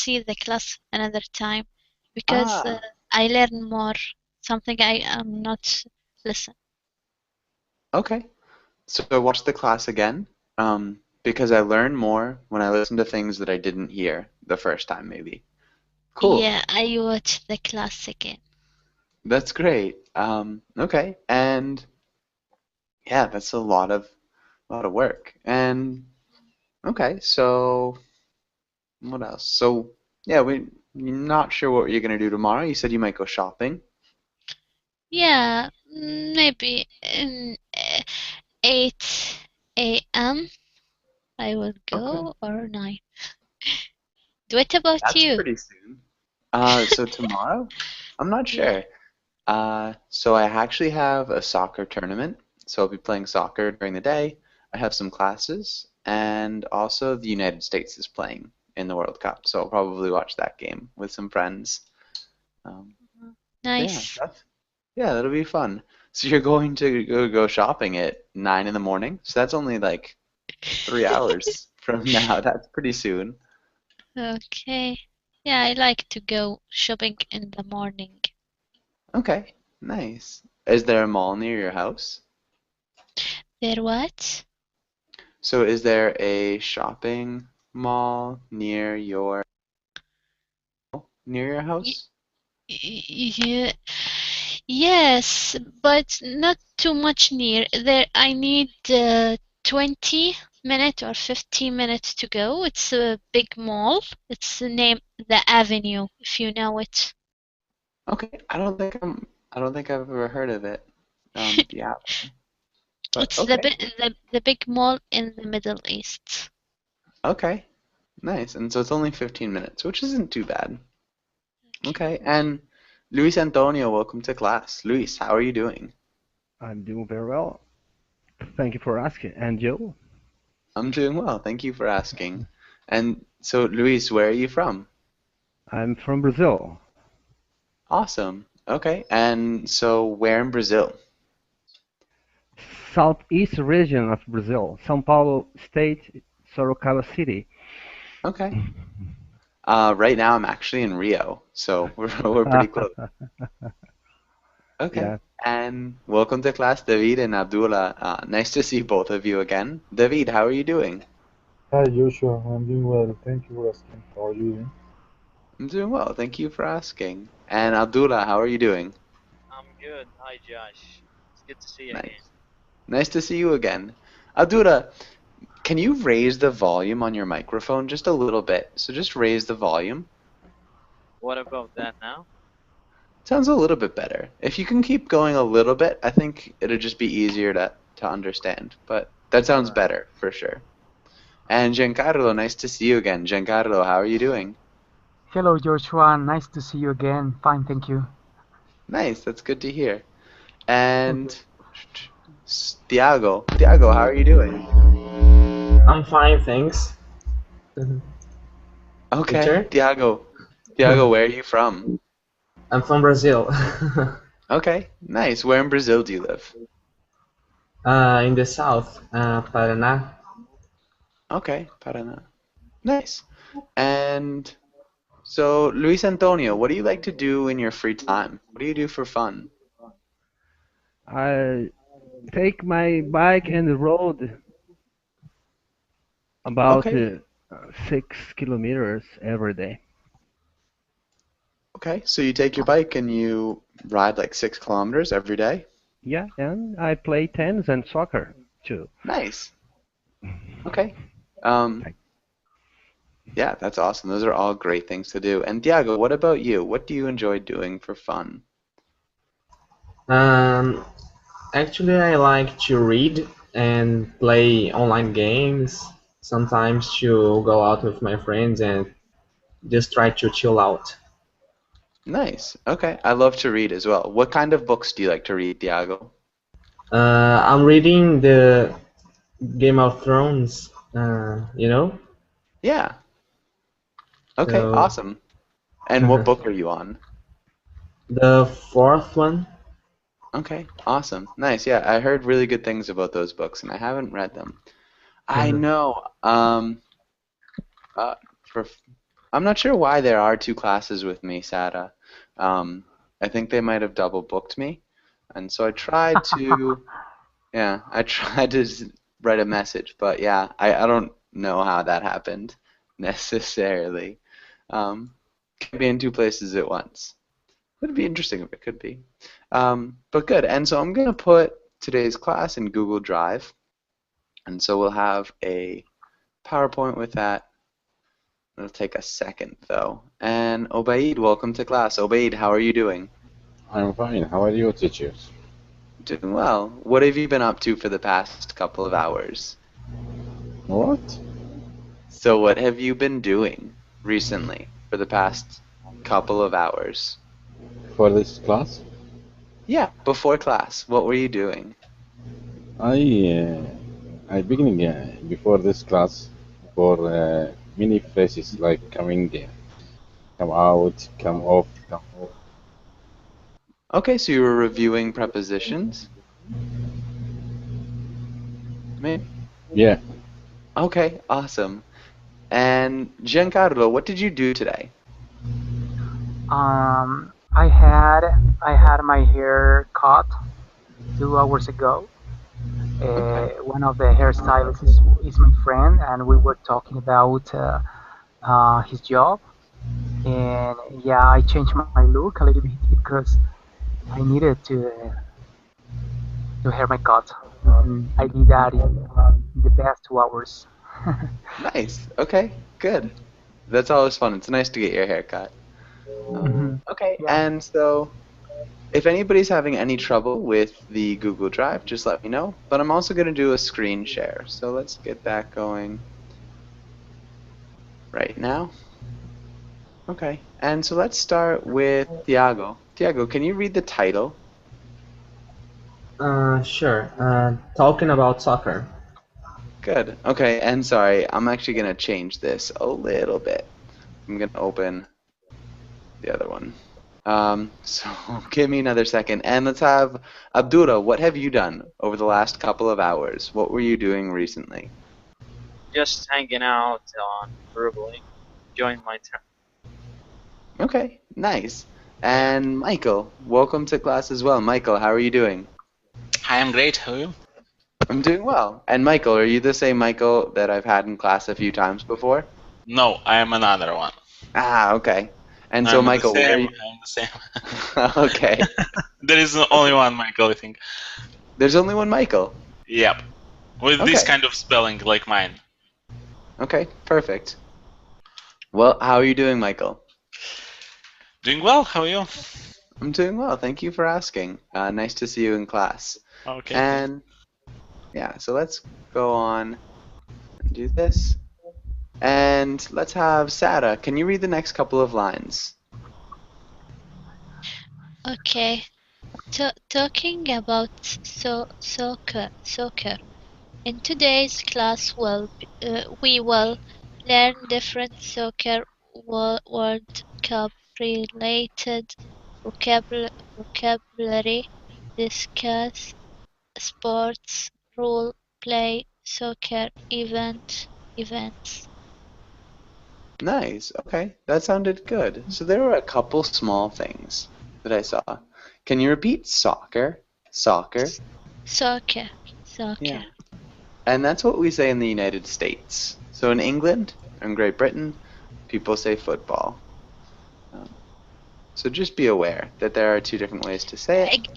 see the class another time because Ah, I learn more, something I am not listen. okay. So watch the class again, because I learn more when I listen to things that I didn't hear the first time, maybe. Cool. Yeah, I watch the class again. That's great. Okay. And yeah, that's a lot of work. And okay, so what else? So yeah, you're not sure what you're gonna do tomorrow. You said you might go shopping. Yeah, maybe in 8 a.m. I will Okay. go or 9. What about That's you? pretty soon. So tomorrow? I'm not Yeah. sure. So I actually have a soccer tournament. So I'll be playing soccer during the day. I have some classes, and also the United States is playing in the World Cup. So I'll probably watch that game with some friends. Um, yeah, Nice. that'll be fun. So you're going to go shopping at 9 in the morning. So that's only like 3 hours from now. That's pretty soon. Okay. Yeah, I like to go shopping in the morning. Okay, nice. Is there a mall near your house? There what? So is there a shopping mall near your Y house? yeah. Yes, but not too much near. There, I need 20 minutes or 15 minutes to go. It's a big mall. It's named The Avenue, if you know it. Okay, I don't think I've ever heard of it. The app. But It's okay. the big mall in the Middle East. Okay. Nice. And so it's only 15 minutes, which isn't too bad. Okay. And Luis Antonio, welcome to class. Luis, how are you doing? I'm doing very well. Thank you for asking. And you? I'm doing well. Thank you for asking. And so Luis, where are you from? I'm from Brazil, Awesome. Okay. And so where in Brazil? southeast region of Brazil, São Paulo State, Sorocaba City. Okay. Right now I'm actually in Rio, so we're pretty close. Okay. Yeah, And welcome to class, David and Abdullah. Nice to see both of you again. David, how are you doing? Hi Joshua, I'm doing well. Thank you for asking. How are you doing? I'm doing well. Thank you for asking. And Abdullah, how are you doing? I'm good. Hi, Josh. It's good to see you again. Nice. Nice to see you again. Abdullah, can you raise the volume on your microphone just a little bit? So just raise the volume. What about that now? Sounds a little bit better. If you can keep going a little bit, I think it'll just be easier to understand. But that sounds Alright. better for sure. And Giancarlo, nice to see you again. Giancarlo, how are you doing? Hello, Joshua. Nice to see you again. Fine, thank you. Nice, that's good to hear. And Okay. Tiago, how are you doing? I'm fine, thanks. Okay, Teacher? Tiago, where are you from? I'm from Brazil. Okay, nice. Where in Brazil do you live? In the south, Paraná. Okay, Paraná. Nice. And so, Luis Antonio, what do you like to do in your free time? What do you do for fun? I take my bike and road about Okay, 6 kilometers every day. okay. So you take your bike and you ride like 6 kilometers every day? Yeah, and I play tennis and soccer too. Nice. Okay. Um, yeah, that's awesome. Those are all great things to do. And Tiago, what about you? What do you enjoy doing for fun? Um, Actually, I like to read and play online games. Sometimes to go out with my friends and just try to chill out. Nice. Okay. I love to read as well. What kind of books do you like to read, Tiago? I'm reading the Game of Thrones, Yeah. Okay, so awesome. And what book are you on? the fourth one. Okay, awesome. Nice. Yeah, I heard really good things about those books and I haven't read them. I know. Uh, for I'm not sure why there are two classes with me, Sada. I think they might have double booked me, and so I tried to, yeah, I tried to write a message, but yeah, I don't know how that happened necessarily. Could be in two places at once. It'd be interesting if it could be. But good. And so I'm going to put today's class in Google Drive. And so we'll have a PowerPoint with that. It'll take a second, though. And Obaid, welcome to class. Obaid, how are you doing? I'm fine. How are you, teachers? Doing well. What have you been up to for the past couple of hours? What? So what have you been doing recently for the past couple of hours? For this class? Yeah, before class, what were you doing? I beginning before this class for many phrases like coming, come out, come off, come off. Okay, so you were reviewing prepositions? Maybe. Yeah. Okay, awesome. And Giancarlo, what did you do today? I had my hair cut 2 hours ago. Okay. One of the hairstylists is my friend, and we were talking about his job. And yeah, I changed my look a little bit because I needed to hair my cut. I did that in the past 2 hours. Nice. Okay, good. That's always fun. It's nice to get your hair cut. Okay, Yeah. and so if anybody's having any trouble with the Google Drive, just let me know. But I'm also going to do a screen share. So let's get that going right now. Okay, and so let's start with Tiago. Tiago, can you read the title? Sure. Talking about soccer. Good. Okay, and sorry, I'm actually going to change this a little bit. I'm going to open the other one. So give me another second. And let's have Abdullah, what have you done over the last couple of hours? What were you doing recently? Just hanging out on verbally, enjoying my time. Okay, nice. And Michael, welcome to class as well. Michael, how are you doing? I am great. How are you? I'm doing well. And Michael, are you the same Michael that I've had in class a few times before? No, I am another one. Ah, okay. And so, I'm Michael, the where are same. you? I'm the same. Okay. There is only one Michael, I think. There's only one Michael. Yep. With this Okay. kind of spelling, like mine. Okay, perfect. Well, how are you doing, Michael? Doing well. How are you? I'm doing well. Thank you for asking. Nice to see you in class. Okay. And yeah, so let's go on and do this. And let's have Sada. Can you read the next couple of lines? Okay. Talking about soccer. In today's class, we will learn different soccer World Cup related vocabulary, discuss sports, role play, soccer events. Nice. Okay, that sounded good. So there were a couple small things that I saw. Can you repeat soccer? Soccer. Soccer. Yeah. And that's what we say in the United States. So in England and Great Britain, people say football. So just be aware that there are two different ways to say it.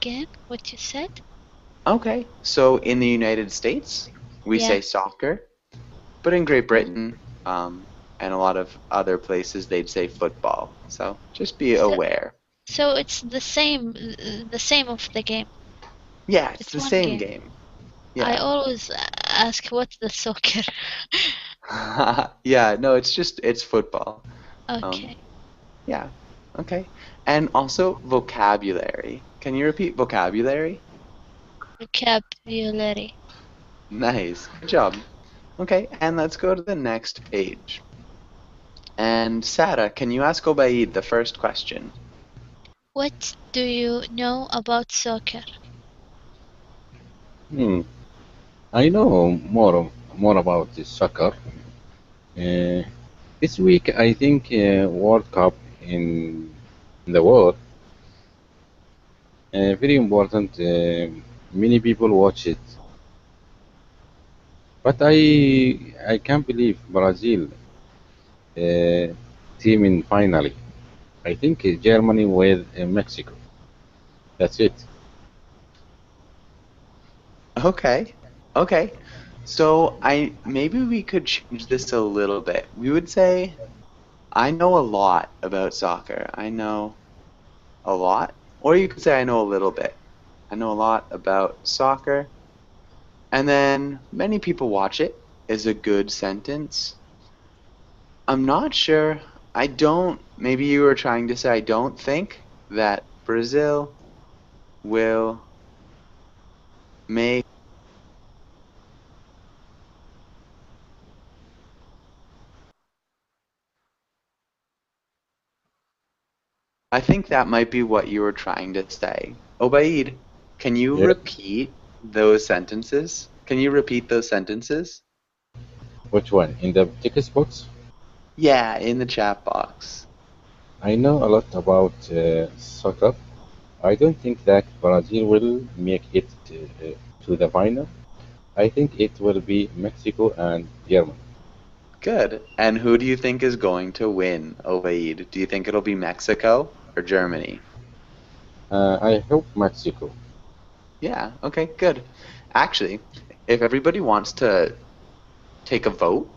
Again, what you said? Okay. So in the United States, we Yeah. say soccer, but in Great Britain, and a lot of other places, they'd say football. So just be aware. So it's the same of the game. Yeah, it's It's the one same game. game. I Yeah. always ask what's the soccer. Yeah, no, it's football. Okay. Yeah. Okay. And also vocabulary. Can you repeat vocabulary? Vocabulary. Nice. Good job. Okay, and let's go to the next page. And Sada, can you ask Obaid the first question? What do you know about soccer? I know more about the soccer. This week, I think World Cup in the world very important. Many people watch it, but I can't believe Brazil team in finally. I think Germany with Mexico. That's it. Okay. Okay. So maybe we could change this a little bit. We would say I know a lot about soccer. I know a lot. Or you could say I know a little bit. I know a lot about soccer. And then many people watch it is a good sentence. I'm not sure. I don't, maybe you were trying to say I don't think that Brazil will make. I think that might be what you were trying to say. Obaid, can you Yeah. repeat those sentences? Can you repeat those sentences? Which one? In the text box? Yeah, in the chat box. I know a lot about soccer. I don't think that Brazil will make it to the final. I think it will be Mexico and Germany. Good. And who do you think is going to win, Obaid? Do you think it'll be Mexico or Germany? I hope Mexico. Yeah, okay, good. Actually, if everybody wants to take a vote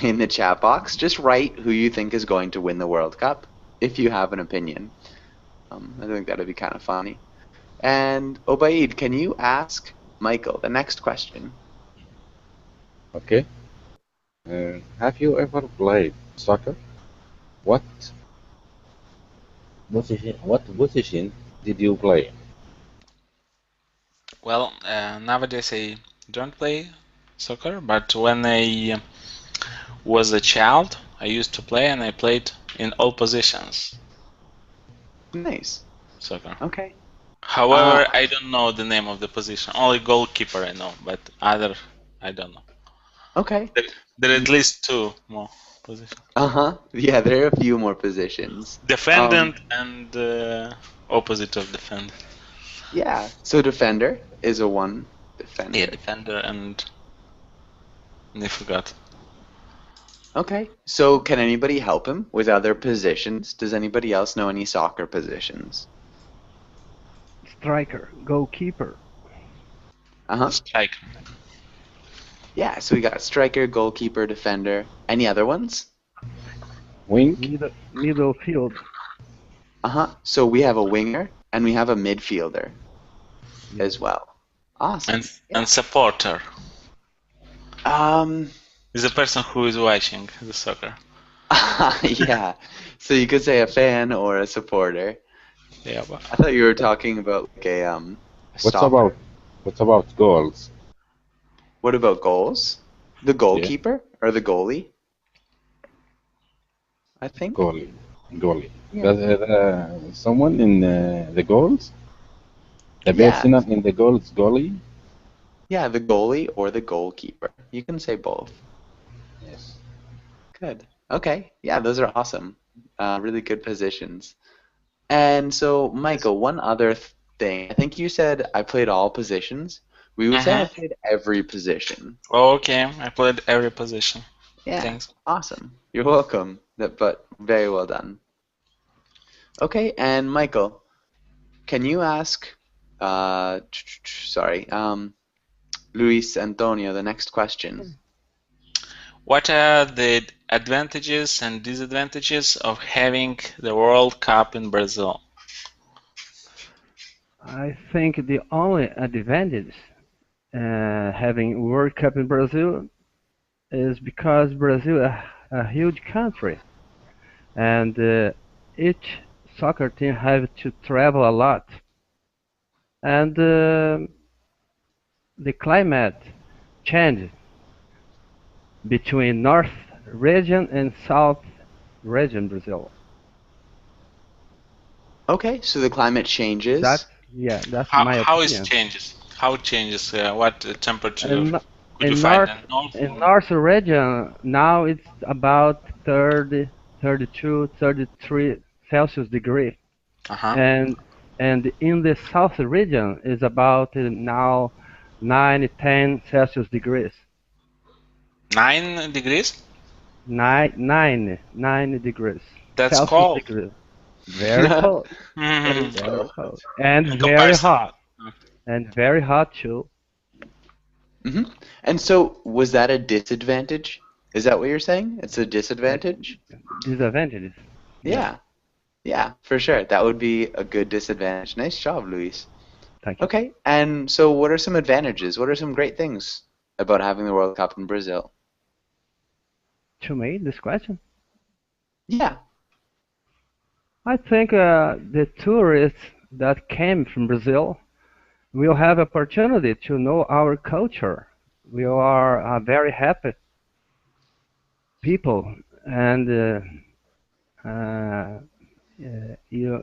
in the chat box, just write who you think is going to win the World Cup, if you have an opinion. I think that'd be kind of funny. And Obaid, can you ask Michael the next question? Okay. Have you ever played soccer? What position did you play? Well, nowadays I don't play soccer, but when I was a child, I used to play and I played in all positions Nice. soccer. Okay. However, I don't know the name of the position. Only goalkeeper I know, but other I don't know. Okay. There are at least two more positions. Uh-huh. Yeah, there are a few more positions. Defendant and opposite of defender. Yeah. So defender is a one. Defender. Yeah, defender and I forgot. Okay. So can anybody help him with other positions? Does anybody else know any soccer positions? Striker, goalkeeper. Uh-huh. Striker. Yeah, so we got striker, goalkeeper, defender. Any other ones? Wing? Middle field. Uh-huh. So we have a winger and we have a midfielder as well. Awesome. And supporter is the person who is watching the soccer. Yeah. So you could say a fan or a supporter. Yeah, but I thought you were talking about like a What about goals? What about goals? The goalkeeper or the goalie? I think. Goalie. Yeah. Someone in the goals? The person in the goals goalie? Yeah, the goalie or the goalkeeper. You can say both. Yes. Good. Okay. Yeah, those are awesome. Really good positions. And so, Michael, one other thing. I think you said I played all positions. We would say I played every position. Okay, I played every position. Yeah. Thanks. Awesome. You're welcome. But very well done. Okay, and Michael, can you ask Luis Antonio the next question? What are the advantages and disadvantages of having the World Cup in Brazil? I think the only advantage having World Cup in Brazil is because Brazil is a huge country, and each soccer team have to travel a lot, and the climate change between North region and South region Brazil. Okay, so the climate changes. That's my opinion. How it changes? What temperature Would you in find north in north? in north region now it's about 30, 32, 33 Celsius degree, Uh-huh. and in the south region is about now 9, 10 Celsius degrees. 9 degrees? 9 degrees That's Celsius cold. degrees. Very cold, That Mhm. is very cold. cold, and In very comparison. hot, and very hot too. Hmm. And so, was that a disadvantage? Is that what you're saying? It's a disadvantage? Disadvantages. Yeah. Yeah, for sure. That would be a good disadvantage. Nice job, Luis. Thank you. Okay, and so what are some advantages? What are some great things about having the World Cup in Brazil? To me, this question. Yeah. I think the tourists that came from Brazil will have opportunity to know our culture. We are very happy people, and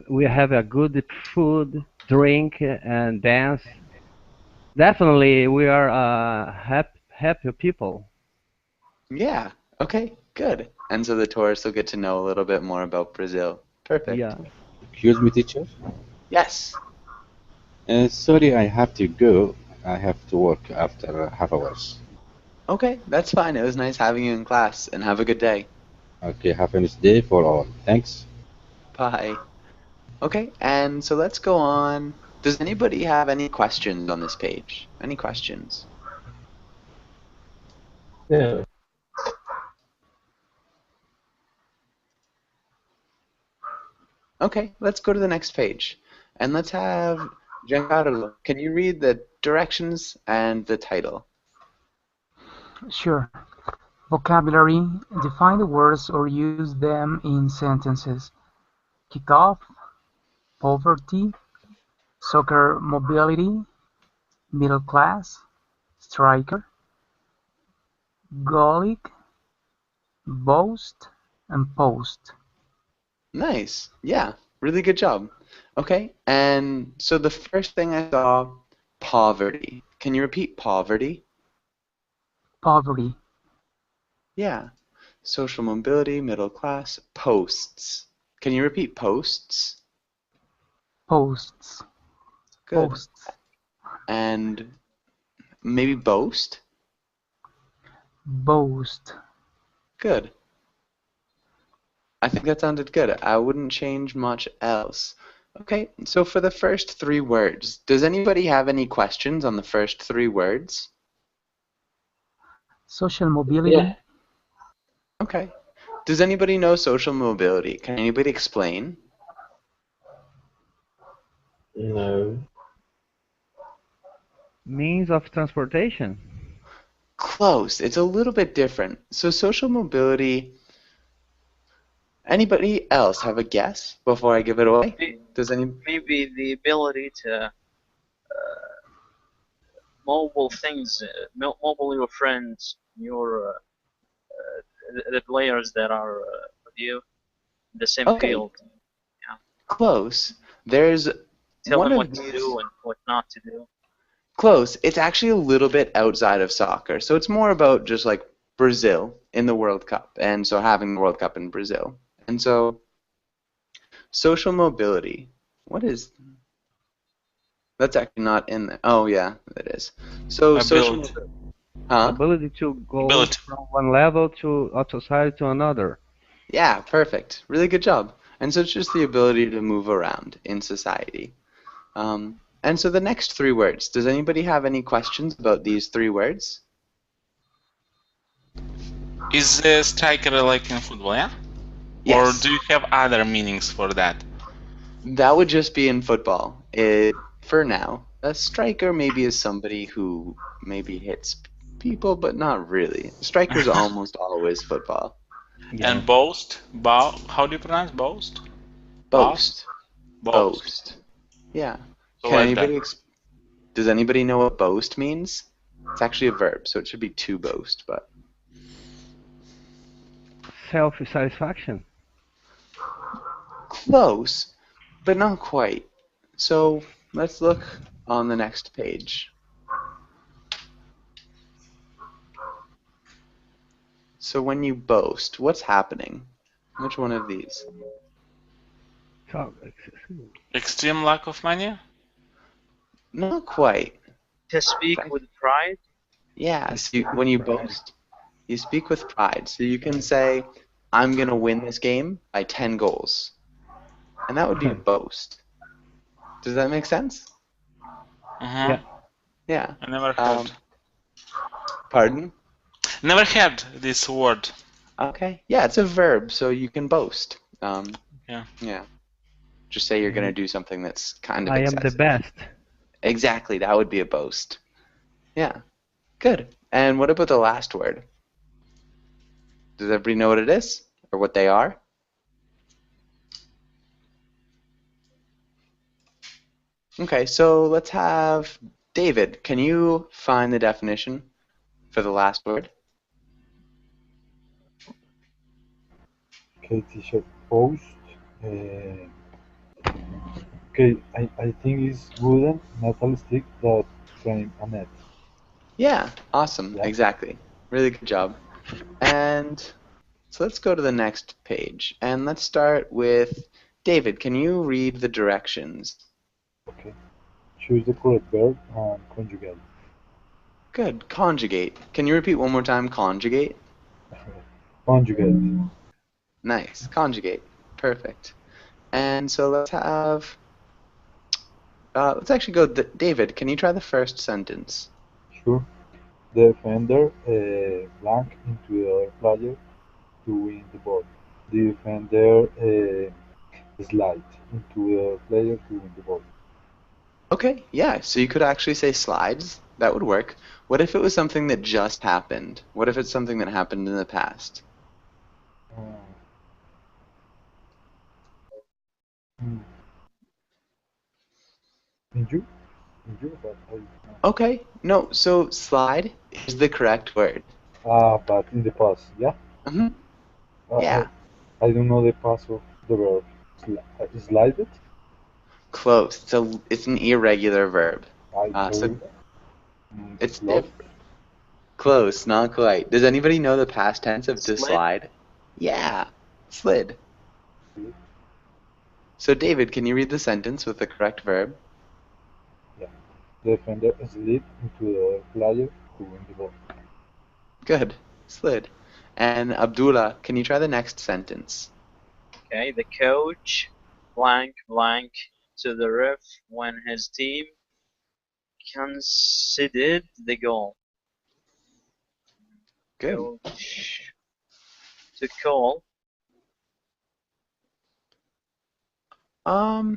we have a good food, drink, and dance. Definitely, we are happy people. Yeah. Okay, good. And so the tourists will get to know a little bit more about Brazil. Perfect. Yeah. Excuse me, teacher. Yes. Sorry, I have to go. I have to work after half hours. Okay, that's fine. It was nice having you in class, and have a good day. Okay, have a nice day for all. Thanks. Bye. Okay, and so let's go on. Does anybody have any questions on this page? Any questions? Yeah. Okay, let's go to the next page. And let's have Giancarlo. Can you read the directions and the title? Sure. Vocabulary. Define the words or use them in sentences. Kick off, poverty, soccer mobility, middle class, striker, goalie, boast, and post. Nice. Yeah, really good job. Okay, and so the first thing I saw, poverty. Can you repeat poverty? Poverty, Yeah. Social mobility, middle class, posts. Can you repeat posts? posts, Good. posts, And maybe boast? boast, Good. I think that sounded good. I wouldn't change much else. Okay, so for the first three words, does anybody have any questions on the first three words? social mobility, Yeah. Okay. Does anybody know social mobility? Can anybody explain? No. Means of transportation. Close. It's a little bit different. So social mobility, anybody else have a guess before I give it away? Does any? Maybe the ability to mobile things, mobile your friends, your the players that are with you in the same Okay, field. close. There's Tell one them of what to these. do and what not to do. Close. It's actually a little bit outside of soccer. So it's more about just like Brazil in the World Cup, and so having the World Cup in Brazil. And so social mobility. What is that's actually not in there. Oh yeah, it is. So social Ability. mobility. Huh? Ability to go Ability. from one level to a society to another. Yeah, perfect. Really good job. And so it's just the ability to move around in society. And so the next three words. Does anybody have any questions about these three words? Is a striker like in football, yeah? Or Yes. do you have other meanings for that? That would just be in football. For now. A striker maybe is somebody who maybe hits people, but not really. Striker's almost always football. Yeah. And boast? How do you pronounce boast? Boast. Boast. Boast. Yeah. So Can like anybody that. does anybody know what boast means? It's actually a verb, so it should be to boast, but Self-satisfaction. close, but not quite. So let's look on the next page. So when you boast, what's happening? Which one of these? Extreme lack of money? Not quite. To speak with pride. Yeah, so when you boast, you speak with pride. So you can say, I'm going to win this game by 10 goals. And that would be a boast. Does that make sense? Uh-huh. Yeah. I never heard. Pardon? Never had this word. Okay. Yeah, it's a verb, so you can boast. Yeah. Yeah. Just say you're going to do something that's kind of I am excessive. the best. Exactly, that would be a boast. Yeah. Good. And what about the last word? Does everybody know what it is? Or what they are? Okay, so let's have David. Can you find the definition for the last word? Okay, teacher, post. Okay, I think it's wooden metal stick that frame a net. Yeah, awesome. Yeah. Exactly. Really good job. And so let's go to the next page. And let's start with David. Can you read the directions? Okay. Choose the correct verb and conjugate. Good. Conjugate. Can you repeat one more time? Conjugate. Conjugate. Nice. Conjugate. Perfect. And so let's have. Let's actually go. David, can you try the first sentence? Sure. The defender blank into the other player to win the ball. The defender slide into the other player to win the ball. Okay, yeah, so you could actually say slides. That would work. What if it was something that just happened? What if it's something that happened in the past? Injure? But Okay, no, so slide is the correct word. but in the past, yeah? Mm-hmm. Yeah. I don't know the past of the verb. Slide it? Close. It's an irregular verb. It's close, not quite. Does anybody know the past tense of to slide? Yeah, slid. So David, can you read the sentence with the correct verb? Yeah. The defender slid into the other player to win the ball. Good. Slid. And Abdullah, can you try the next sentence? Okay, the coach blank blank to the ref when his team conceded the goal. Good. Coach to call. No.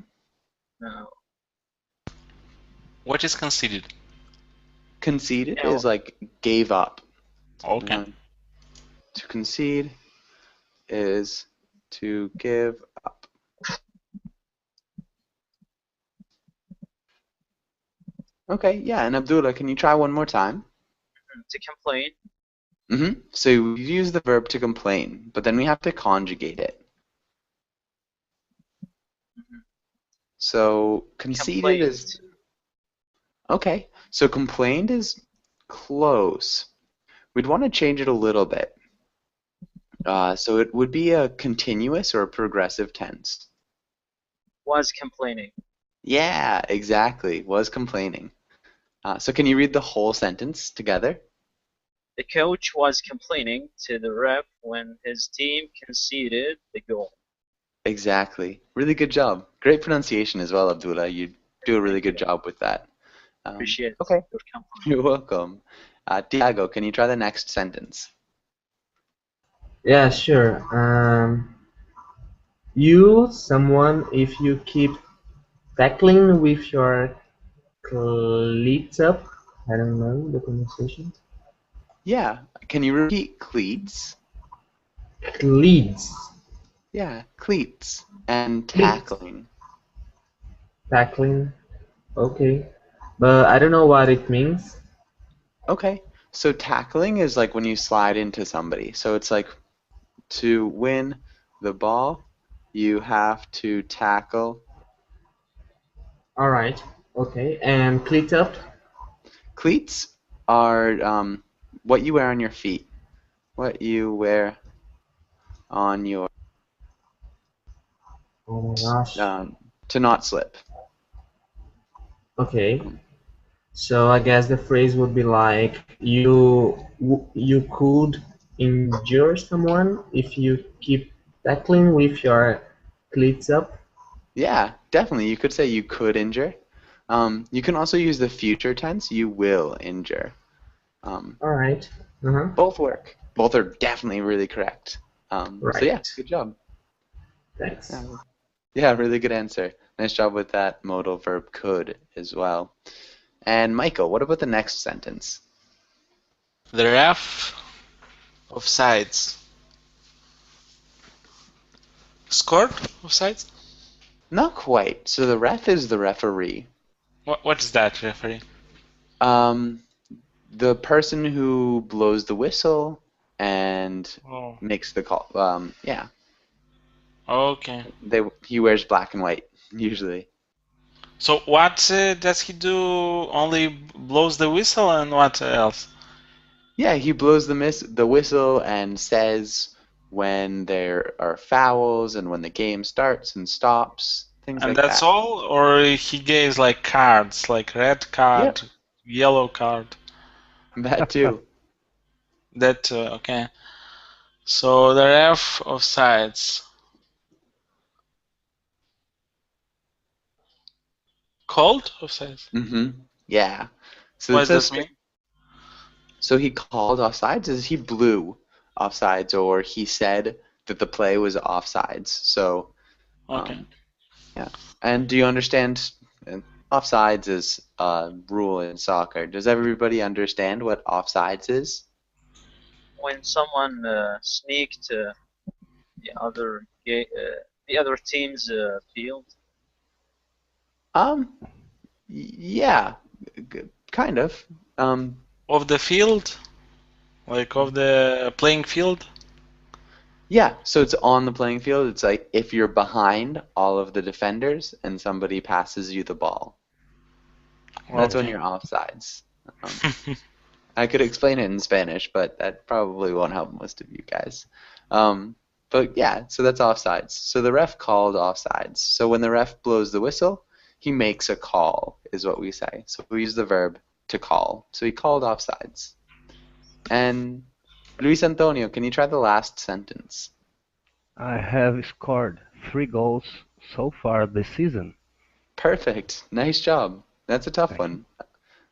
What is conceded? Conceded is like gave up. Okay. To concede is to give up. Okay, yeah, and Abdullah, can you try one more time? To complain. Mm-hmm. So we use the verb to complain, but then we have to conjugate it. So conceded is... Okay, so complained is close. We'd want to change it a little bit. So it would be a continuous or a progressive tense. Was complaining. Yeah, exactly. Was complaining. So can you read the whole sentence together? The coach was complaining to the ref when his team conceded the goal. Exactly. Really good job. Great pronunciation as well, Abdullah. You do a really good job with that. Appreciate okay. your compliment. You're welcome. Tiago, can you try the next sentence? Yeah, sure. You, someone, if you keep tackling with your cleats up, I don't know the pronunciation. Yeah. Can you repeat cleats? Cleats. Yeah, cleats. And tackling. Tackling. Okay. But I don't know what it means. Okay. So tackling is like when you slide into somebody. So it's like to win the ball, you have to tackle. Alright. Okay. And cleat up? Cleats are what you wear on your feet. what you wear on your Oh my gosh. to not slip. Okay. So I guess the phrase would be like you could injure someone if you keep tackling with your cleats up. Yeah, definitely. You could say you could injure. You can also use the future tense. You will injure. All right. Uh-huh. Both work. Both are definitely really correct. So yeah, Right. good job. Thanks. Yeah, really good answer. Nice job with that modal verb could as well. And Michael, what about the next sentence? The ref offsides. Scored offsides? Not quite. So the ref is the referee. What is that, referee? The person who blows the whistle and Oh, makes the call. Yeah, okay. he wears black and white usually. So what does he do? Only blows the whistle and what else? Yeah, he blows the whistle and says when there are fouls and when the game starts and stops, things And like that's that. all? Or he gives like cards, like red card, Yep, yellow card? that too. That, okay. So the ref offsides. Called offsides? Yeah. So What it does that says mean? so he called offsides is he blew offsides or he said that the play was offsides. So Okay. yeah. And do you understand offsides is a rule in soccer? Does everybody understand what offsides is? When someone sneaked the other team's field. Yeah, kind of. Of the field? Like of the playing field? Yeah, so it's on the playing field. It's like if you're behind all of the defenders and somebody passes you the ball. That's when Okay. you're offsides. I could explain it in Spanish, but that probably won't help most of you guys. But yeah, so that's offsides. So the ref called offsides. So when the ref blows the whistle, he makes a call, is what we say. So we use the verb to call. So he called offsides. And Luis Antonio, can you try the last sentence? I have scored 3 goals so far this season. Perfect. Nice job. That's a tough one.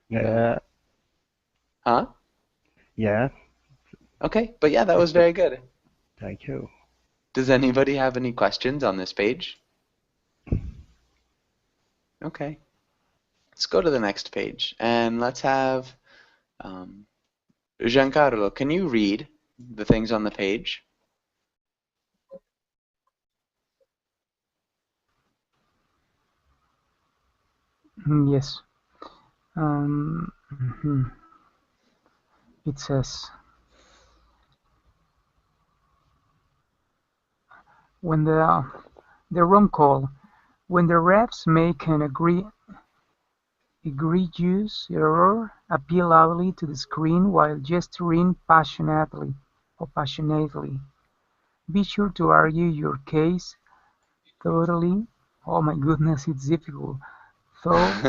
Yeah, Huh? yeah, Okay, but yeah, that was very good. thank you. Does anybody have any questions on this page? Okay. Let's go to the next page and let's have Giancarlo, can you read the things on the page? Yes. It says when the wrong call, when the refs make an egregious error, appeal loudly to the screen while gesturing passionately. Be sure to argue your case thoroughly. Oh my goodness, it's difficult. Thoroughly,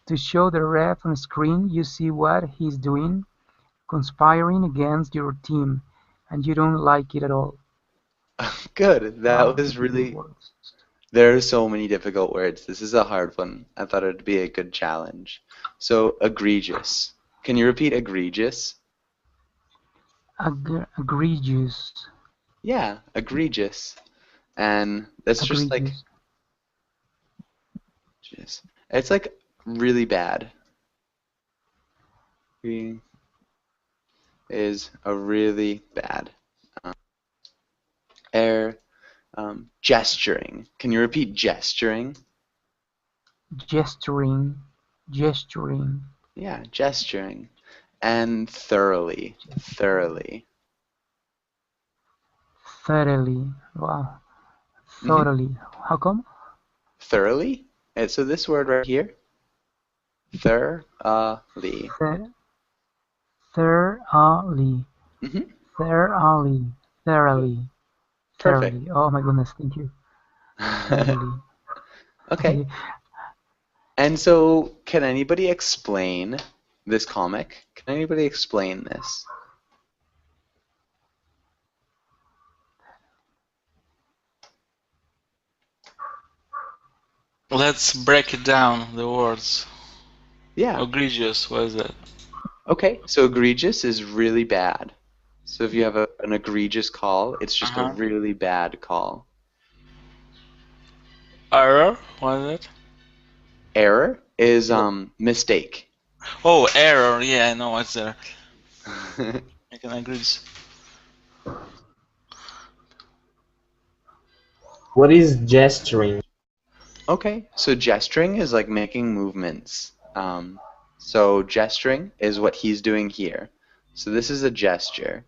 to show the ref on screen you see what he's doing, conspiring against your team, and you don't like it at all. Good. That Wow, was difficult really. words. There are so many difficult words. This is a hard one. I thought it'd be a good challenge. So, egregious. Can you repeat egregious? Egregious. Yeah, egregious. And that's just like, Egregious. it's like really bad. Is a really bad. Air, gesturing. Can you repeat gesturing? Gesturing. Yeah, gesturing. And thoroughly. Thoroughly. Wow. hmm Thoroughly. How come? Thoroughly? So this word right here, thoroughly. Thoroughly. Hmm. Thoroughly. Thoroughly. Perfect. Thoroughly. Oh my goodness, thank you. Thoroughly. Okay. And so, can anybody explain this comic? Can anybody explain this? Let's break it down, the words. Yeah. Egregious, what is that? Okay, so egregious is really bad. So if you have an egregious call, it's just a really bad call. Error, what is it? Error is mistake. Oh, error, yeah, I know what's there. I can agree. What is gesturing? Okay, so gesturing is like making movements. So gesturing is what he's doing here. So this is a gesture,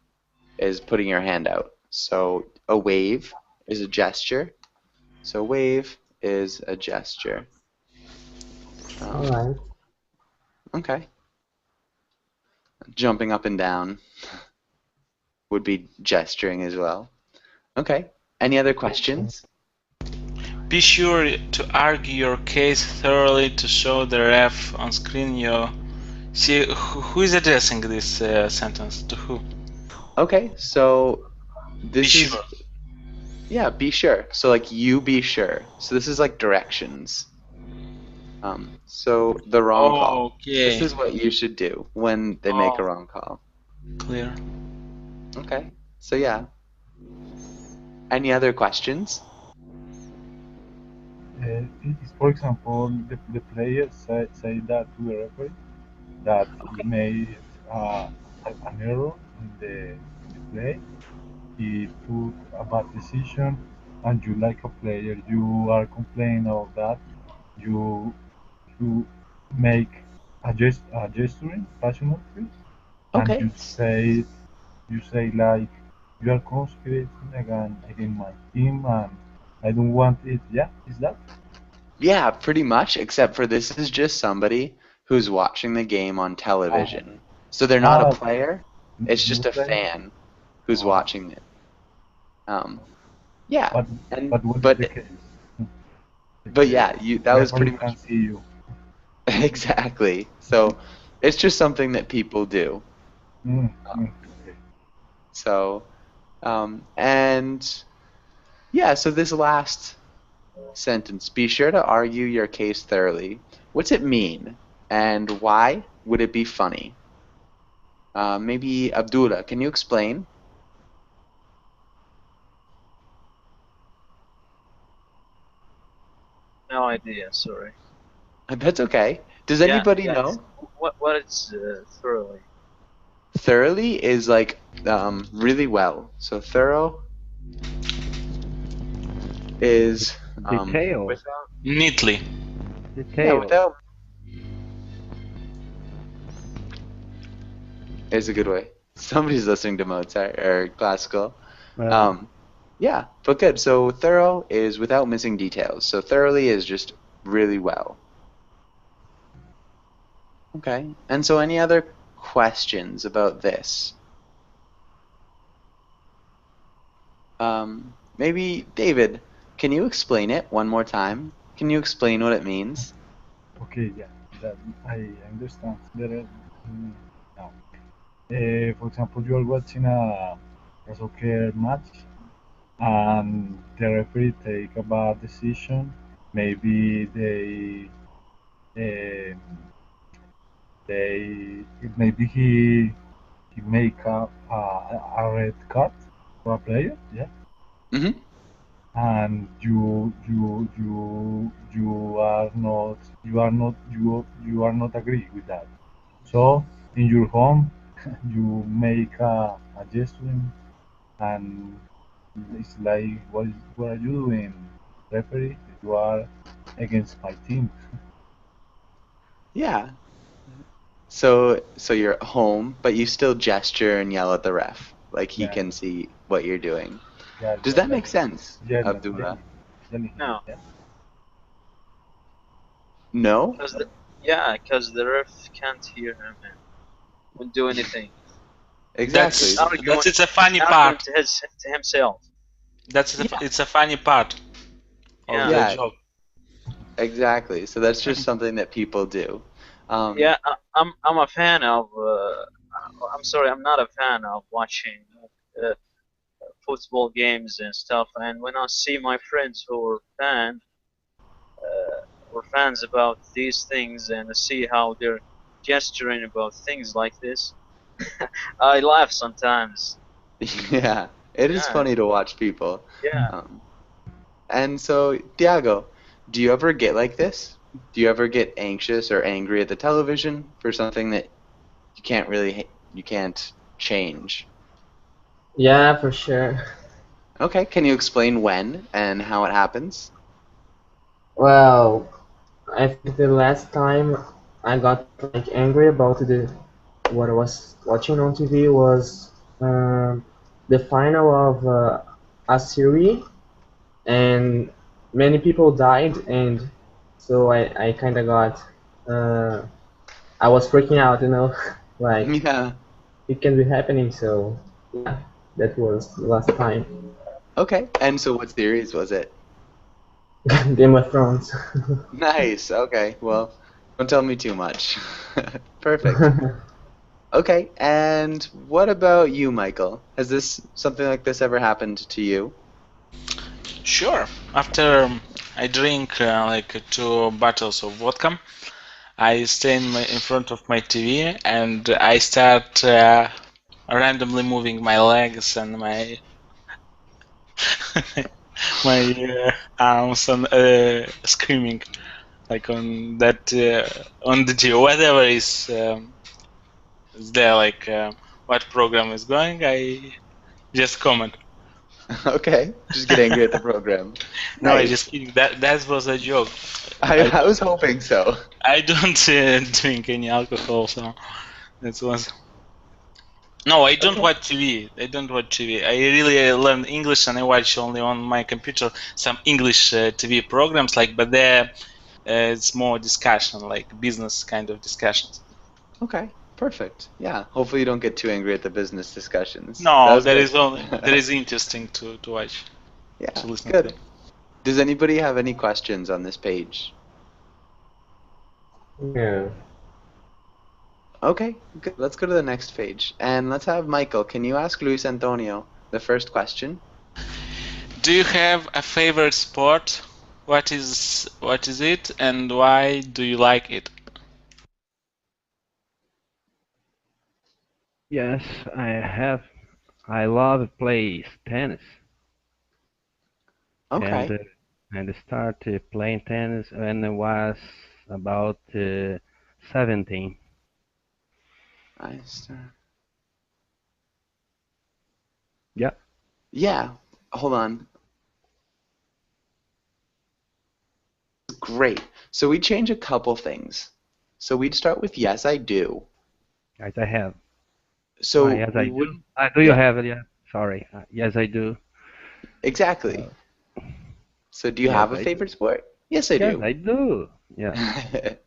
is putting your hand out. So a wave is a gesture. So wave is a gesture. Alright. Okay. Jumping up and down would be gesturing as well. Okay. Any other questions? Be sure to argue your case thoroughly to show the ref on screen your... See, who is addressing this sentence? To who? Okay, so this Be is... sure. Yeah, be sure. So like you be sure. So this is like directions. So the wrong call. Okay. This is what you should do when they make a wrong call. Clear. Okay. So yeah. Any other questions? For example, the player say that to the referee that he made an error in the play. He took a bad decision, and you, like a player, you are complaining of that. You make a gesturing passionately, and Okay. you say like you are conspirating against my team, and I don't want it. Yeah, is that? Yeah, pretty much, except for this is just somebody who's watching the game on television. So they're not a player, it's just a fan who's watching it. Yeah. But yeah, that was pretty much... can see you. Exactly. So it's just something that people do. So, and yeah, so this last sentence, be sure to argue your case thoroughly. What's it mean? And why would it be funny? Maybe Abdullah, can you explain? No idea, sorry. That's okay. Does anybody know? What is thoroughly? Thoroughly is like really well. So thorough is detail. Neatly. Detail. Yeah, without is a good way. Somebody's listening to Mozart or classical. Yeah, but good. So thorough is without missing details. So thoroughly is just really well. Okay. And so any other questions about this? Maybe David, can you explain it one more time? Can you explain what it means? Okay, yeah, that I understand better now. For example, you are watching a soccer match, and the referee take a bad decision. Maybe maybe he make a red card for a player, yeah. Mm-hmm. And you are not agree with that. So in your home, you make a gesture, and it's like, what are you doing, referee? You are against my team. Yeah. So you're at home, but you still gesture and yell at the ref, like he can see what you're doing. Yeah, Does that make sense, yeah, Abdullah? No. No? Because the ref can't hear him and won't do anything. Exactly. That's it's a funny arguing part. to himself. It's a funny part of Yeah. the Yeah, job. exactly. So that's just something that people do. Yeah, I'm a fan of. I'm sorry, I'm not a fan of watching uh, football games and stuff. And when I see my friends who are fans about these things and see how they're gesturing about things like this, I laugh sometimes. Yeah, it is Yeah, funny to watch people. yeah. Um, and so, Tiago, do you ever get like this? Do you ever get anxious or angry at the television for something that you can't change? Yeah, for sure. Okay, can you explain when and how it happens? Well, I think the last time I got like angry about the what I was watching on TV was the final of a series, and many people died, and so I kind of got uh, I was freaking out, like Yeah. it can be happening. So yeah, that was the last time. Okay, and so what series was it? Game of Thrones. Nice. Okay, well, don't tell me too much. Perfect. Okay, and what about you, Michael? Has something like this ever happened to you? Sure. After I drink like 2 bottles of vodka, I stay in front of my TV and I start randomly moving my legs and my my arms and screaming like on that on the TV. Whatever is there, like what program is going, I just comment. Okay, just get angry at the program. No, I Nice. just kidding. That was a joke. I was hoping so. I don't drink any alcohol, so that was. No, I don't Okay. watch TV. I don't watch TV. I really learn English, and I watch only on my computer some English TV programs. But there, it's more discussion, like business kind of discussions. Okay, perfect. Yeah, hopefully you don't get too angry at the business discussions. That No, was good. there is interesting to watch. Yeah, To listen good. to. Does anybody have any questions on this page? Yeah. Okay, good. Let's go to the next page. And let's have Michael. Can you ask Luis Antonio the first question? Do you have a favorite sport? What is it, and why do you like it? Yes, I have. I love play tennis, and Okay. and started playing tennis when I was about 17. Nice. Yeah. Yeah, hold on. Great. So we change a couple things. So we'd start with yes, I do. Yes, I have. So Yes, I we do. wouldn't. Do you Yeah, have it? Yeah. Sorry. Yes, I do. exactly. So do you Yes, have a I do. favorite sport? Yes, I Yes, do. I do. Yeah.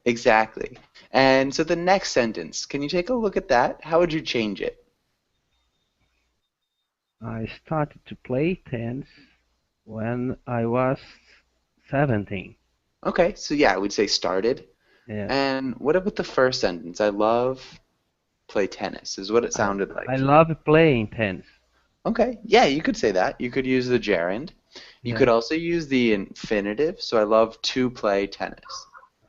Exactly. And so the next sentence, can you take a look at that? How would you change it? I started to play tennis when I was 17. Okay, so yeah, we'd say started. Yeah. And what about the first sentence? I love play tennis, is what it sounded I like. love playing tennis. Okay, yeah, you could say that. You could use the gerund. You Yeah. could also use the infinitive. So I love to play tennis,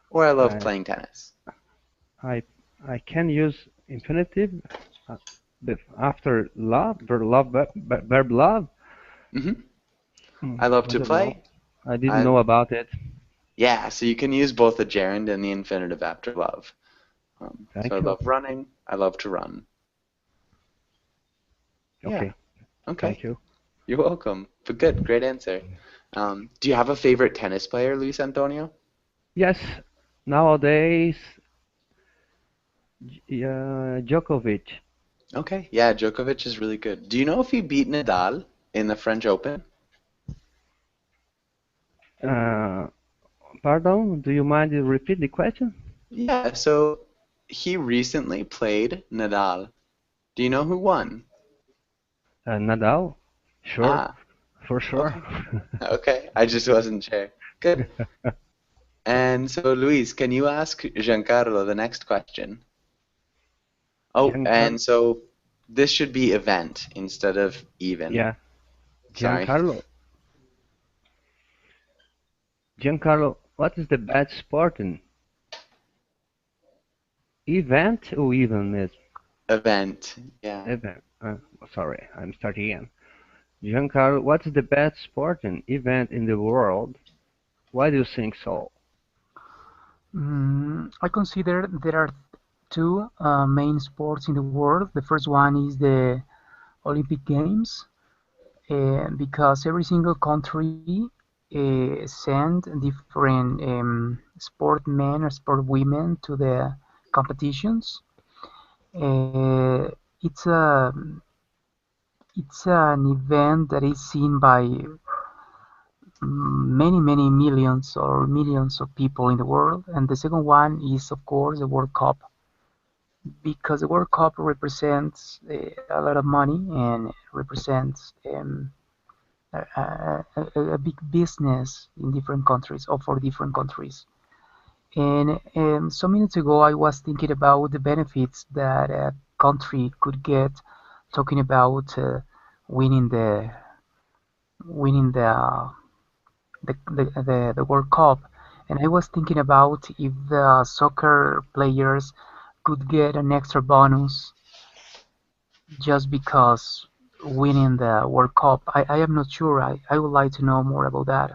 or I love I playing tennis. I can use infinitive uh, after love, verb love. hmm I love I to don't know. play. I didn't I know about it. Yeah, so you can use both the gerund and the infinitive after love. So I Thank you. love running. I love to run. Yeah. Okay. Okay. Thank you. You're welcome. But good, great answer. Do you have a favorite tennis player, Luis Antonio? Yes. Nowadays, Djokovic. Okay. Yeah, Djokovic is really good. Do you know if he beat Nadal in the French Open? Uh, Pardon? Do you mind to repeat the question? Yeah, so he recently played Nadal. Do you know who won? Nadal? Sure, Ah, for sure. okay. Okay, I just wasn't sure. Good. And so, Luis, can you ask Giancarlo the next question? Oh, Giancarlo, and so this should be event instead of even. yeah, Sorry. Giancarlo, what is the best sport in event or even is Event. Yeah. event? Sorry, I'm starting again. Giancarlo, what is the best sport and event in the world? Why do you think so? I consider there are two main sports in the world. The first one is the Olympic Games, because every single country send different sportmen or sportwomen to the competitions. Uh, it's a it's an event that is seen by many millions of people in the world. And the second one is, of course, the World Cup, because the World Cup represents a lot of money and represents a big business in different countries or for different countries. And some minutes ago, I was thinking about the benefits that a country could get, talking about winning the winning the World Cup. And I was thinking about if the soccer players could get an extra bonus just because winning the World Cup. I am not sure. I would like to know more about that.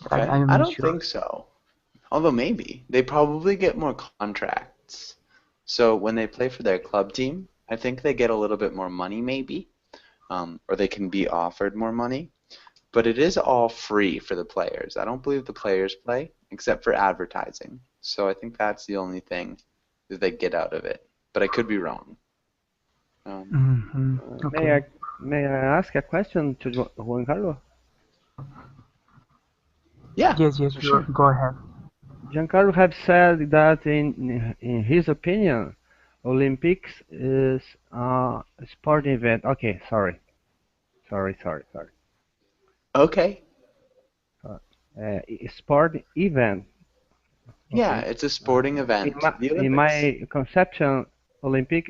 I Okay. am I not don't sure. think so. Although maybe. They probably get more contracts. So when they play for their club team, I think they get a little bit more money maybe. Or they can be offered more money. But it is all free for the players. I don't believe the players play except for advertising. So I think that's the only thing that they get out of it. But I could be wrong. Okay. May I ask a question to Juan Carlos? Yeah. Yes, for sure. sure. Go ahead. Giancarlo have said that in his opinion, Olympics is a sport event. Okay, sorry. Okay. Sport event. Yeah, it's a sporting event. The In Olympics. my conception, Olympic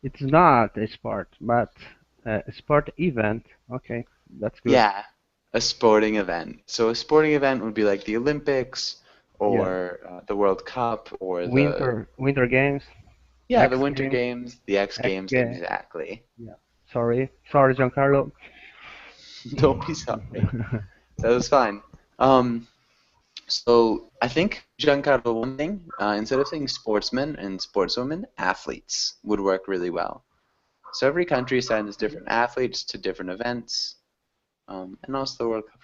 it's not a sport, but a sport event. Okay, that's good. Yeah, a sporting event. So a sporting event would be like the Olympics or the World Cup or Winter Games. the X Winter Games. Games, the X Games, Games. exactly. Yeah. Sorry, Giancarlo. Don't be sorry. That was fine. So I think, Giancarlo, one thing, instead of saying sportsmen and sportswomen, athletes would work really well. So every country sends different athletes to different events, and also the World Cup.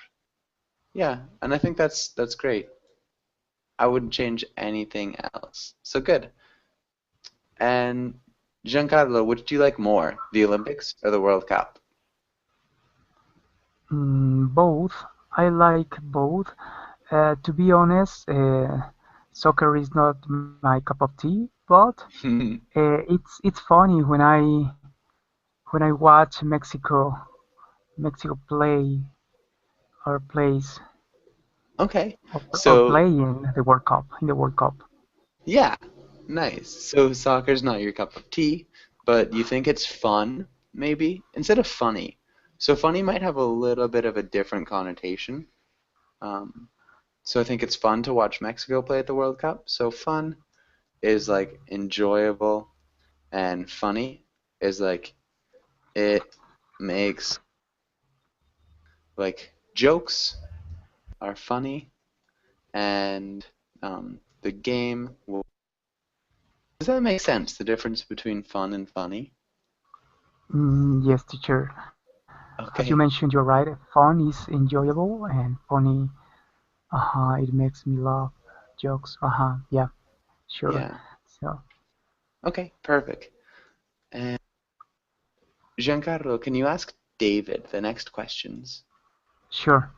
Yeah, and I think that's great. I wouldn't change anything else. So good. And Giancarlo, which do you like more, the Olympics or the World Cup? Both. I like both. To be honest, soccer is not my cup of tea, but it's funny when I watch Mexico play or plays Okay. or So play in the World Cup yeah, nice. So soccer's not your cup of tea, but you think it's fun, maybe, instead of funny. So funny might have a little bit of a different connotation. So I think it's fun to watch Mexico play at the World Cup. So fun is like enjoyable, and funny is like it makes like jokes are funny, and the game will. Does that make sense? The difference between fun and funny? Yes, teacher. As you Okay. mentioned, you're right. Fun is enjoyable and funny. It makes me laugh. Jokes. Yeah, sure. Yeah. So, Okay, perfect. And Giancarlo, can you ask David the next questions? sure.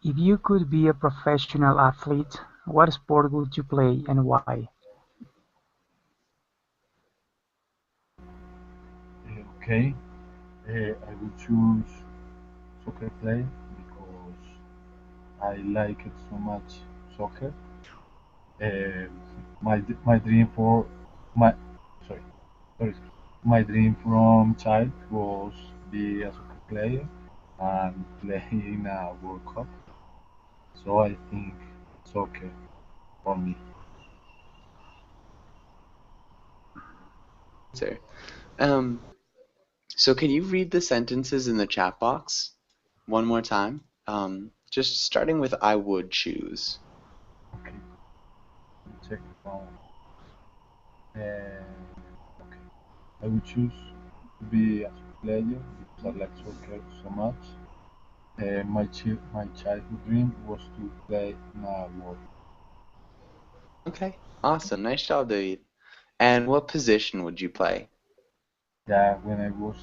If you could be a professional athlete, what sport would you play and why? Okay, I will choose soccer play because I like it so much. Soccer. Uh, my dream for my sorry sorry my dream from child was be a soccer player and play in a World Cup. So I think soccer for me. Sir. Um, so can you read the sentences in the chat box one more time? Just starting with I would choose. Okay, check from. Okay, I would choose to be a soccer player because I like soccer so much. My childhood dream was to play in a World. Okay, awesome. Nice job, David. And what position would you play? Yeah, when I was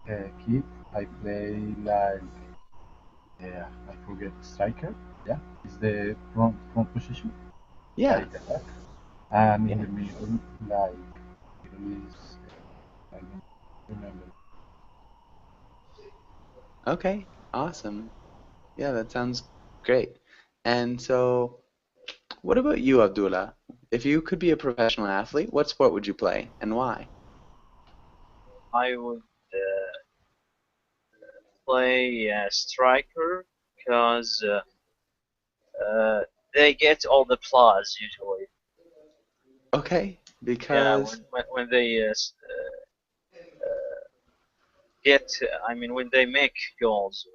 a kid, I play like I forget striker. Yeah, it's the front position, Yeah, like attack, and in yeah. the middle, like middle is I don't remember. Okay, awesome. Yeah, that sounds great. And so, what about you, Abdullah? If you could be a professional athlete, what sport would you play and why? I would play striker because they get all the applause usually. Okay, Yeah, because when they get, I mean, when they make goals.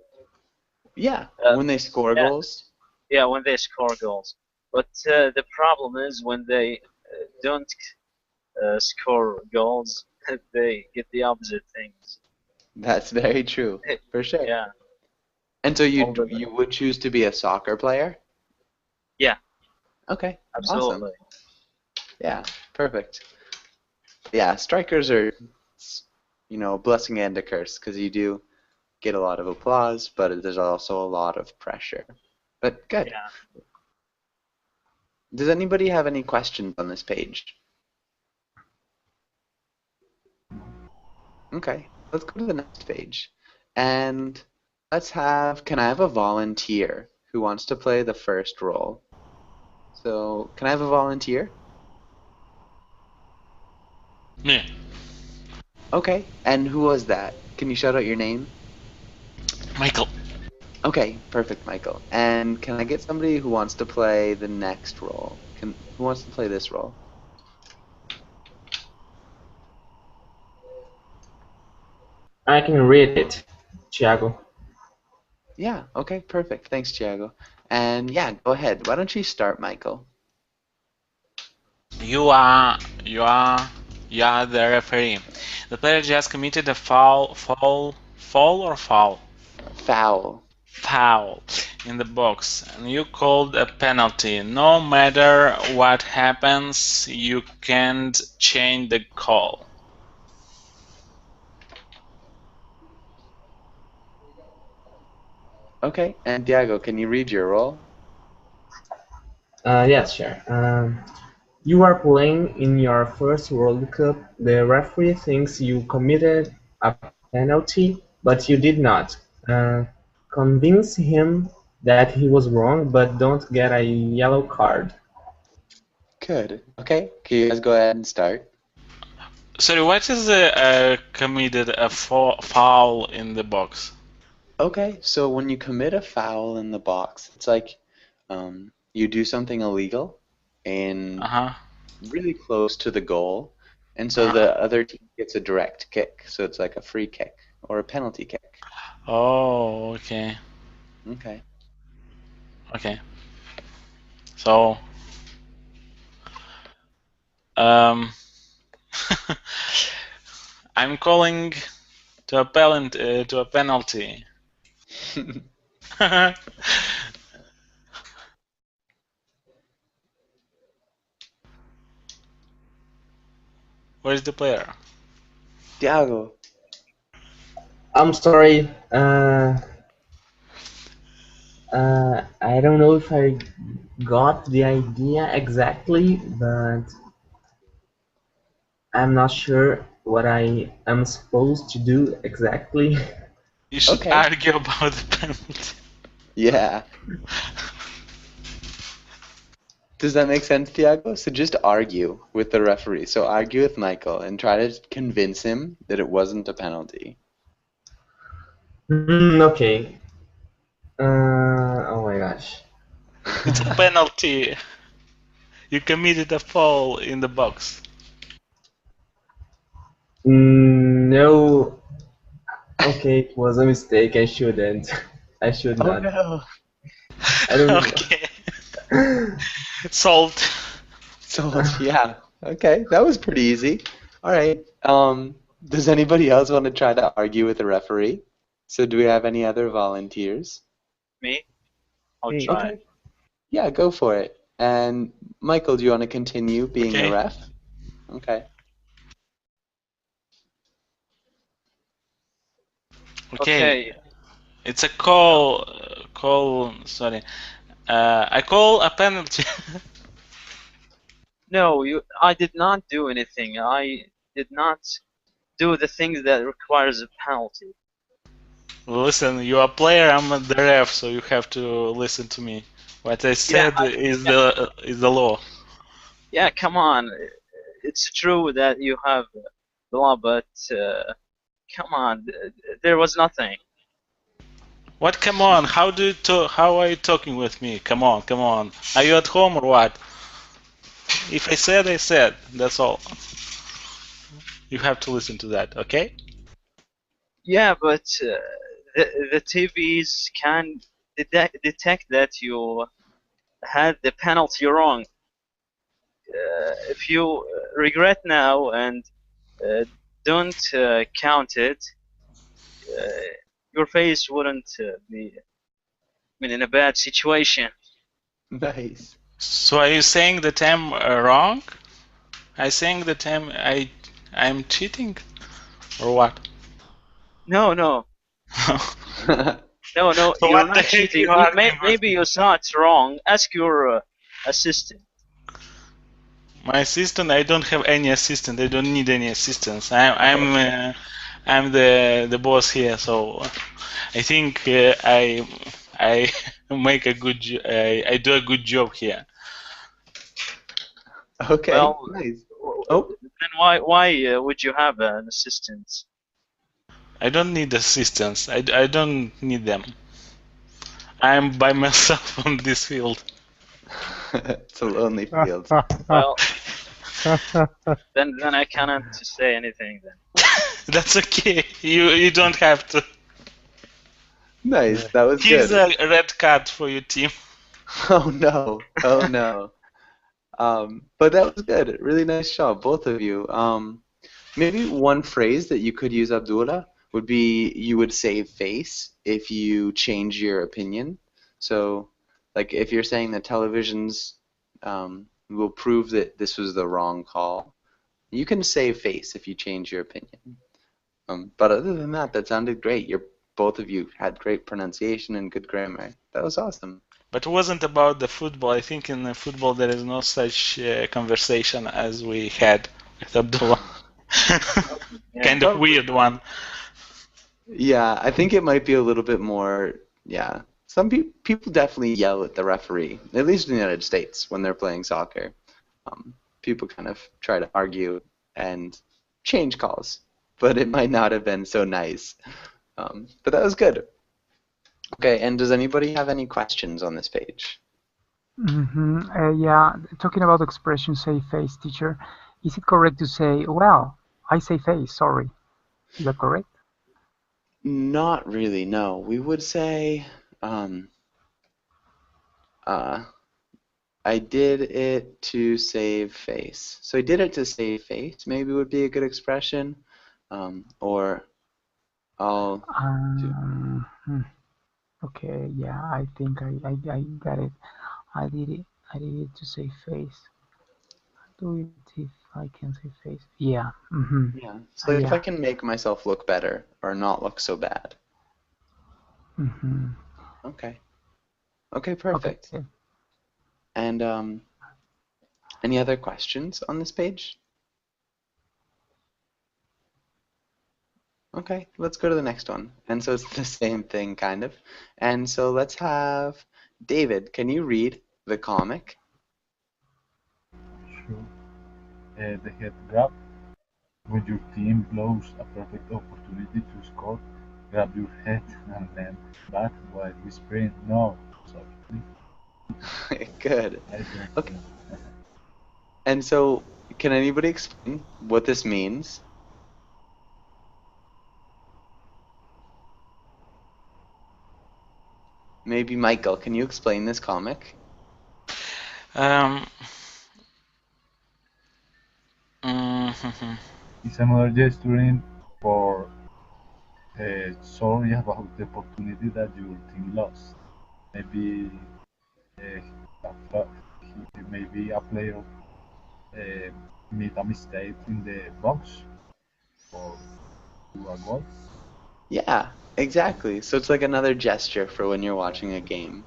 yeah, Uh, when they score yeah, goals. yeah, when they score goals. But the problem is when they don't score goals, they get the opposite things. That's very true, for sure. Yeah, And so all you would choose to be a soccer player? yeah, Okay, awesome. absolutely. Yeah, perfect. Yeah, strikers are, a blessing and a curse because you do get a lot of applause, but there's also a lot of pressure. But good. Yeah. Does anybody have any questions on this page? Okay, let's go to the next page. And can I have a volunteer who wants to play the first role? So, can I have a volunteer? Me. Okay, and who was that? Can you shout out your name? Michael. Okay, perfect, Michael. And can I get somebody who wants to play the next role? Who wants to play this role? I can read it, Thiago. Yeah, okay, perfect. Thanks, Thiago. And yeah, go ahead. Why don't you start, Michael? You are the referee. The player just committed a foul foul in the box, and you called a penalty. No matter what happens, you can't change the call. Okay, and Diego, can you read your role? Yes, sure. You are playing in your first World Cup. The referee thinks you committed a penalty, but you did not. Convince him that he was wrong, but don't get a yellow card. Good. Okay, can you guys go ahead and start? Sorry, what is committed a foul in the box? Okay, so when you commit a foul in the box, it's like you do something illegal and really close to the goal, and so the other team gets a direct kick. So it's like a free kick or a penalty kick. Oh, okay. Okay. Okay. So, I'm calling to a penalty. Where's the player? Thiago. I'm sorry. I don't know if I got the idea exactly, but I'm not sure what I am supposed to do exactly. You should Okay. argue about the penalty. Yeah. Does that make sense, Thiago? So just argue with the referee. So argue with Michael and try to convince him that it wasn't a penalty. Okay. Oh my gosh. It's a penalty. You committed a foul in the box. No. Okay, it was a mistake. I shouldn't. I should Oh not. no. I don't. Okay. Solved. So yeah. Okay, that was pretty easy. All right. Does anybody else want to try to argue with the referee? So do we have any other volunteers? Me? I'll Hey. try. Okay. Yeah, go for it. And Michael, do you want to continue being Okay. the ref? Okay. Okay. It's a call. Sorry. I call a penalty. No, I did not do anything. I did not do the thing that requires a penalty. Listen, you're a player. I'm the ref, so you have to listen to me. What I said is the law. Yeah, come on. It's true that you have the law, but come on, there was nothing. What? Come on. How are you talking with me? Come on, come on. Are you at home or what? If I said, I said. That's all. You have to listen to that, okay? Yeah, but the TVs can detect that you had the penalty wrong. If you regret now and don't count it, your face wouldn't be in a bad situation. Nice. So are you saying that I'm wrong? I saying that I'm cheating, or what? No, no, no. So You're what the not heck cheating. you arguing with Maybe you saw it wrong. Ask your assistant. My assistant? I don't have any assistant. I don't need any assistance. I'm the boss here, so I think I make a good I do a good job here. Okay. Well, Nice. Oh. then why would you have an assistant? I don't need assistants. I don't need them. I'm by myself on this field. It's a lonely field. Well, then I cannot say anything then. That's okay. You don't have to. Nice. That was Here's good. a red card for your team. Oh no. Oh no. But that was good. Really nice job, both of you. Maybe one phrase that you could use, Abdullah, would be you would save face if you change your opinion. So, like if you're saying that televisions will prove that this was the wrong call, you can save face if you change your opinion. But other than that, that sounded great. Both of you had great pronunciation and good grammar. That was awesome. But it wasn't about the football. I think in the football there is no such conversation as we had with Abdullah. Kind of weird one. Yeah, I think it might be a little bit more, yeah. Some people definitely yell at the referee, at least in the United States, when they're playing soccer. People kind of try to argue and change calls, but it might not have been so nice. But that was good. Okay, and does anybody have any questions on this page? Yeah, talking about expression save face, teacher, is it correct to say, well, I say face, sorry? Is that correct? Not really, no. We would say, I did it to save face. So I did it to save face, maybe would be a good expression. Or I'll Okay, yeah, I think I got it. I did it to save face. Do it if I can save face. Yeah. Yeah. So if I can make myself look better or not look so bad. Okay. Okay, perfect. Okay. And any other questions on this page? Okay, let's go to the next one. And so it's the same thing, kind of. And so let's have David. Can you read the comic? Sure. The head grab. When your team blows a perfect opportunity to score, grab your head and then back while whispering no softly. Good. I don't Okay. know. And so, can anybody explain what this means? Maybe Michael, can you explain this comic? Um, mhm. It's another gesturing for sorry about the opportunity that your team lost. Maybe maybe a player uh, made a mistake in the box or do a goal. Yeah, exactly. So it's like another gesture for when you're watching a game.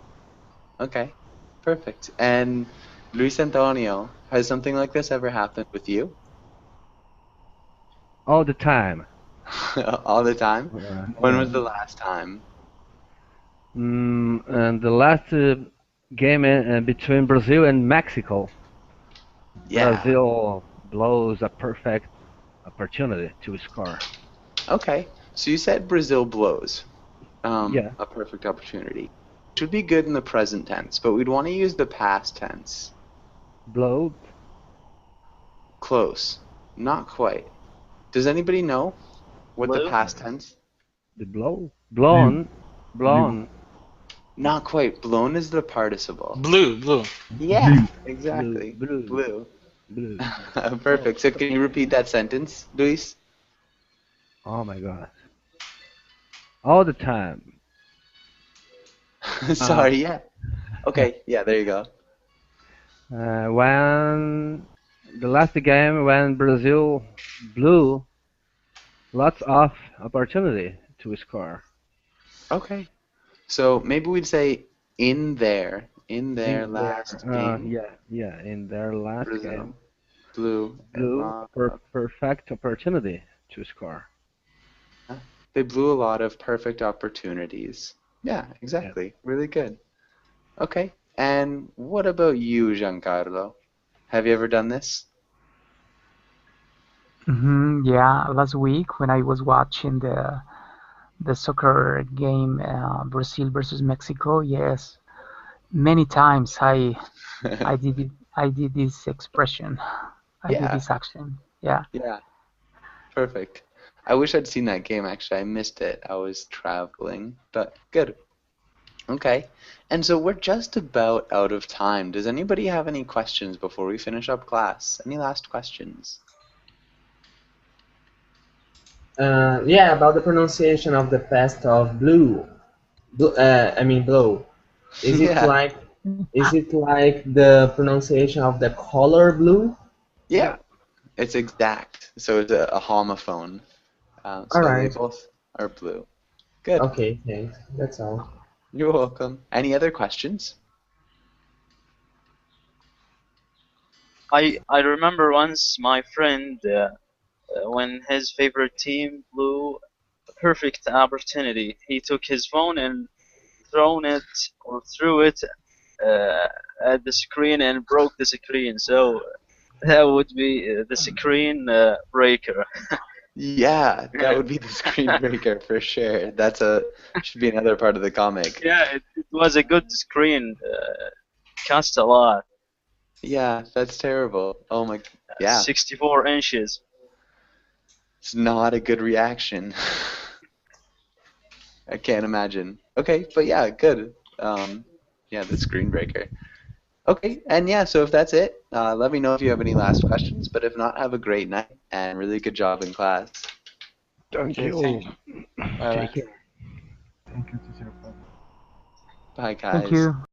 Okay, perfect. And Luis Antonio, has something like this ever happened with you? All the time. All the time? When was Yeah. the last time? And the last game between Brazil and Mexico, Yeah. Brazil blows a perfect opportunity to score. Okay. So you said Brazil blows. Yeah. A perfect opportunity. Should be good in the present tense, but we'd want to use the past tense. Blowed. Close. Not quite. Does anybody know what the Blue? past tense? The blow. Blue. Blown. Blown. Not quite. Blown is the participle. Blue. Yeah, Blue. exactly. Blue. Blue. Blue. Perfect. So can you repeat that sentence, Luis? Oh my God. All the time. Sorry, yeah. Okay, yeah, there you go. When the last game when Brazil blew lots of opportunity to score. Okay. So maybe we'd say in their In last their game, in their last game Brazil blew a blew lot a of, perfect opportunity to score. they blew a lot of perfect opportunities. Yeah, Yeah. exactly. Really good. Okay. And what about you, Giancarlo? Have you ever done this? Yeah, last week when I was watching the soccer game, Brazil versus Mexico, yes, many times I did it, I did this expression, I did Yeah, this action. Yeah. yeah. Perfect. I wish I'd seen that game actually. I missed it. I was traveling, but good. Okay. And so we're just about out of time. Does anybody have any questions before we finish up class? Any last questions? Yeah, about the pronunciation of the past of blue. I mean blow. Is it Yeah. like the pronunciation of the color blue? Yeah. It's exact. So it's a homophone. All So they right. both are blue. Good. Okay, thanks. That's all. You're welcome. Any other questions? I remember once my friend when his favorite team blew a perfect opportunity, he took his phone and threw it uh, at the screen and broke the screen. So that would be the screen breaker. Yeah, that would be the screen breaker for sure. Should be another part of the comic. Yeah, it was a good screen. Cost a lot. Yeah, that's terrible. Oh my, yeah. 64 inches. It's not a good reaction. I can't imagine. Okay, but yeah, good. Yeah, the screen breaker. Okay, and yeah, so if that's it, let me know if you have any last questions. But if not, have a great night and really good job in class. Thank Okay, you. thank you. Bye bye. Take care. Thank you, teacher. Bye, Thank guys. you.